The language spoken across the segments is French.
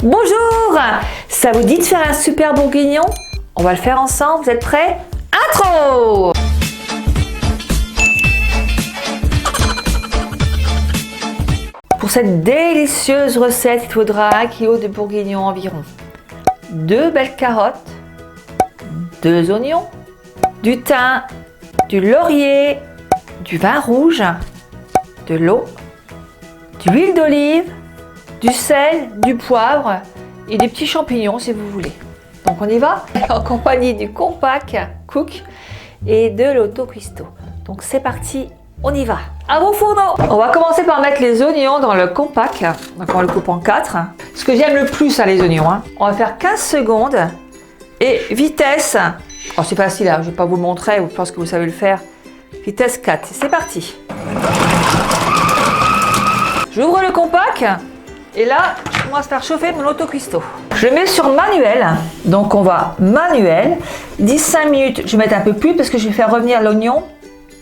Bonjour! Ça vous dit de faire un super bourguignon? On va le faire ensemble, vous êtes prêts? Intro! Pour cette délicieuse recette, il faudra 1 kg de bourguignon environ. 2 belles carottes, 2 oignons, du thym, du laurier, du vin rouge, de l'eau, de l'huile d'olive, du sel, du poivre et des petits champignons si vous voulez. Donc on y va en compagnie du Compact Cook et de l'Autocuisto. Donc c'est parti, on y va. À vos fourneaux. On va commencer par mettre les oignons dans le Compact. Donc on le coupe en 4. Ce que j'aime le plus, les oignons. On va faire 15 secondes et vitesse. Oh, c'est facile, je ne vais pas vous le montrer, je pense que vous savez le faire. Vitesse 4, c'est parti. J'ouvre le Compact. Et là, je commence à faire chauffer mon Autocuisto. Je le mets sur manuel. Donc on va manuel. 15 minutes, je vais mettre un peu plus parce que je vais faire revenir l'oignon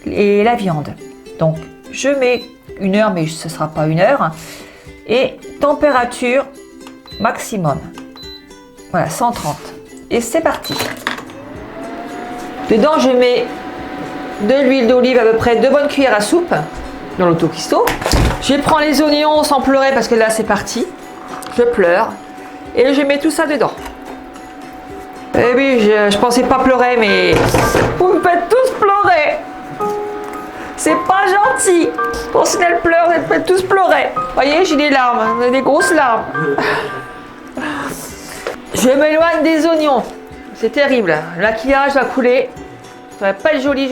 et la viande. Donc je mets 1 heure, mais ce ne sera pas 1 heure. Et température maximum. Voilà, 130. Et c'est parti. Dedans, je mets de l'huile d'olive, à peu près 2 bonnes cuillères à soupe dans l'Autocuisto. Je prends les oignons sans pleurer parce que là c'est parti. Je pleure et je mets tout ça dedans. Et oui, je pensais pas pleurer, mais vous me faites tous pleurer. C'est pas gentil. Quand elle pleure, vous me faites tous pleurer. Vous voyez, j'ai des larmes, des grosses larmes. Je m'éloigne des oignons. C'est terrible. Le maquillage va couler. Ça va pas être joli.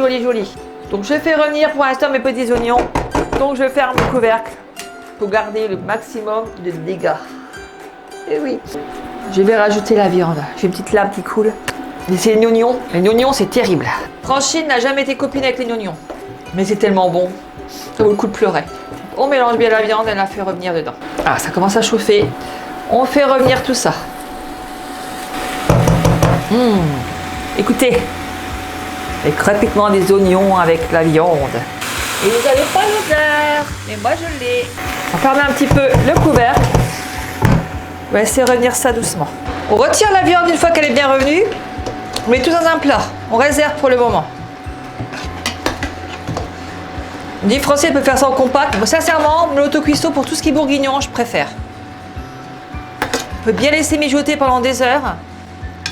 Donc je fais revenir pour l'instant mes petits oignons. Donc je ferme le couvercle pour garder le maximum de dégâts. Et oui, je vais rajouter la viande. J'ai une petite lame qui coule. Et c'est les oignons. Les oignons, c'est terrible. Francine n'a jamais été copine avec les oignons. Mais c'est tellement bon. Ça vaut le coup de pleurer. On mélange bien la viande et on la fait revenir dedans. Ah, ça commence à chauffer. On fait revenir tout ça. Écoutez, les crépitements des oignons avec la viande. Et vous n'avez pas l'odeur, mais moi je l'ai. On ferme un petit peu le couvercle. On va essayer de revenir ça doucement. On retire la viande une fois qu'elle est bien revenue. On met tout dans un plat. On réserve pour le moment. On dit Français peut faire ça en compact. Moi, sincèrement, l'Autocuisto pour tout ce qui est bourguignon, je préfère. On peut bien laisser mijoter pendant des heures.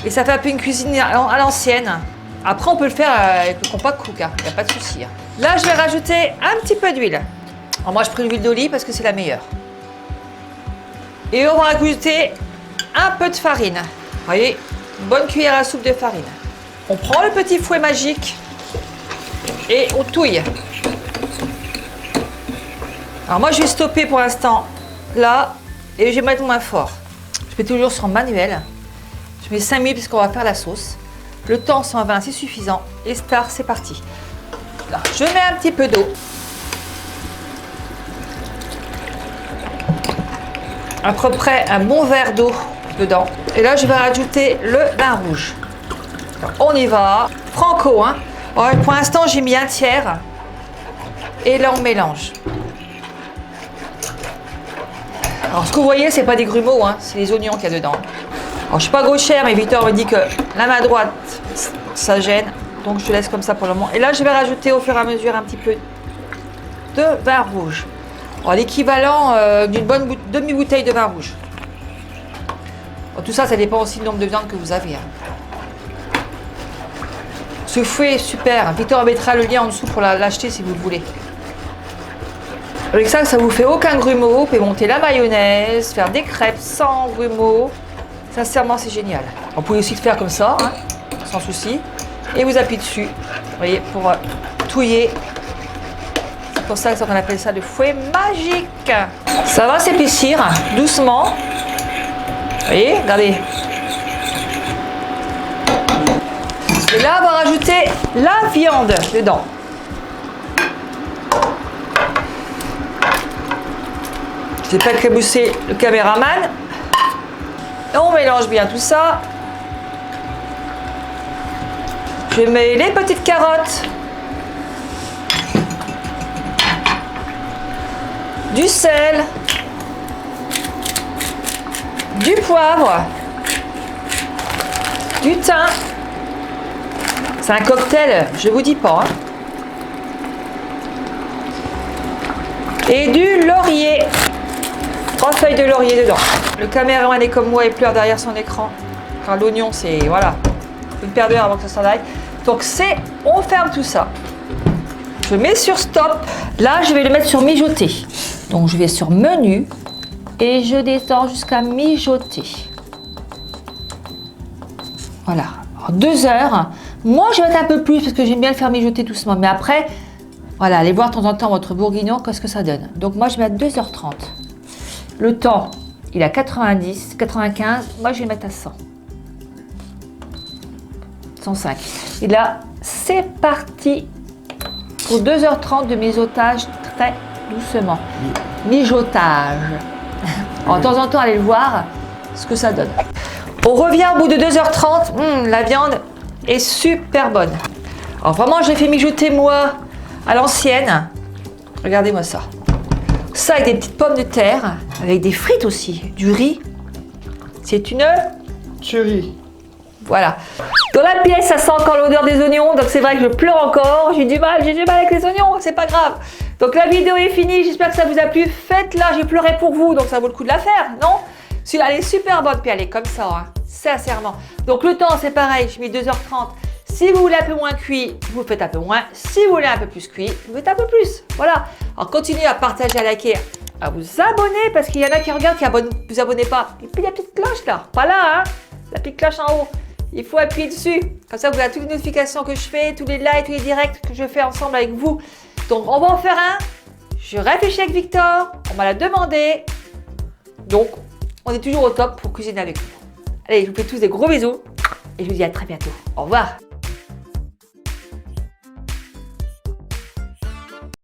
Et ça fait un peu une cuisine à l'ancienne. Après, on peut le faire avec le Compact Cook, il n'y a pas de souci. Là, je vais rajouter un petit peu d'huile. Alors moi, je prends l'huile d'olive parce que c'est la meilleure. Et on va rajouter un peu de farine. Vous voyez, une bonne cuillère à soupe de farine. On prend le petit fouet magique et on touille. Alors moi, je vais stopper pour l'instant là et je vais mettre mon main fort. Je mets toujours sur manuel. Je mets 5 minutes parce qu'on va faire la sauce. Le temps 120, c'est suffisant. Et start, c'est parti. Là, je mets un petit peu d'eau. À peu près un bon verre d'eau dedans. Et là, je vais rajouter le vin rouge. Alors, on y va. Franco, Alors, pour l'instant, j'ai mis 1 tiers. Et là, on mélange. Alors, ce que vous voyez, c'est pas des grumeaux, c'est les oignons qu'il y a dedans. Alors, je suis pas gauchère, mais Victor me dit que la main droite, ça gêne. Donc, je laisse comme ça pour le moment. Et là, je vais rajouter au fur et à mesure un petit peu de vin rouge. L'équivalent d'une bonne demi-bouteille de vin rouge. Alors, tout ça, ça dépend aussi du nombre de viande que vous avez. Ce fouet est super. Victor mettra le lien en dessous pour l'acheter si vous le voulez. Avec ça vous fait aucun grumeau. Vous pouvez monter la mayonnaise, faire des crêpes sans grumeaux. Sincèrement, c'est génial. On peut aussi le faire comme ça, sans souci. Et vous appuyez dessus, vous voyez, pour touiller. C'est pour ça qu'on appelle ça le fouet magique. Ça va s'épaissir doucement. Vous voyez, regardez. Et là, on va rajouter la viande dedans. Je ne vais pas éclabousser le caméraman. Et on mélange bien tout ça. Je mets les petites carottes. Du sel. du poivre, du thym. C'est un cocktail, je vous dis pas. Hein. Et du laurier. 3 feuilles de laurier dedans. Le caméraman est comme moi et pleure derrière son écran. Car l'oignon, c'est, voilà, une paire d'heures avant que ça s'en aille. Donc on ferme tout ça. Je mets sur stop. Là, je vais le mettre sur mijoter. Donc, je vais sur menu et je descends jusqu'à mijoter. Voilà. Alors, 2 heures. Moi, je vais mettre un peu plus parce que j'aime bien le faire mijoter doucement. Mais après, voilà, allez voir de temps en temps votre bourguignon, qu'est-ce que ça donne. Donc, moi, je vais mettre 2h30. Le temps, il a 90, 95. Moi, je vais mettre à 100. 105. Et là, c'est parti pour 2h30 de mijotage très doucement. Mijotage. Alors, de temps en temps, allez le voir ce que ça donne. On revient au bout de 2h30. La viande est super bonne. Alors, vraiment, je l'ai fait mijoter moi à l'ancienne. Regardez-moi ça. Ça avec des petites pommes de terre, avec des frites aussi, du riz. C'est une tuerie. Voilà. Dans la pièce, ça sent encore l'odeur des oignons, donc c'est vrai que je pleure encore. J'ai du mal avec les oignons, c'est pas grave. Donc la vidéo est finie, j'espère que ça vous a plu. Faites-la, j'ai pleuré pour vous, donc ça vaut le coup de la faire, non? Celui-là, elle est super bonne, puis elle est comme ça, hein, sincèrement. Donc le temps, c'est pareil, je mets 2h30. Si vous voulez un peu moins cuit, vous faites un peu moins. Si vous voulez un peu plus cuit, vous faites un peu plus. Voilà. Alors continuez à partager, à liker, à vous abonner, parce qu'il y en a qui regardent, qui ne vous abonnez pas. Et puis la petite cloche là, pas là, hein, la petite cloche en haut. Il faut appuyer dessus. Comme ça, vous avez toutes les notifications que je fais, tous les lives, tous les directs que je fais ensemble avec vous. Donc, on va en faire un. Je réfléchis avec Victor. On m'a la demandé. Donc, on est toujours au top pour cuisiner avec vous. Allez, je vous fais tous des gros bisous. Et je vous dis à très bientôt. Au revoir.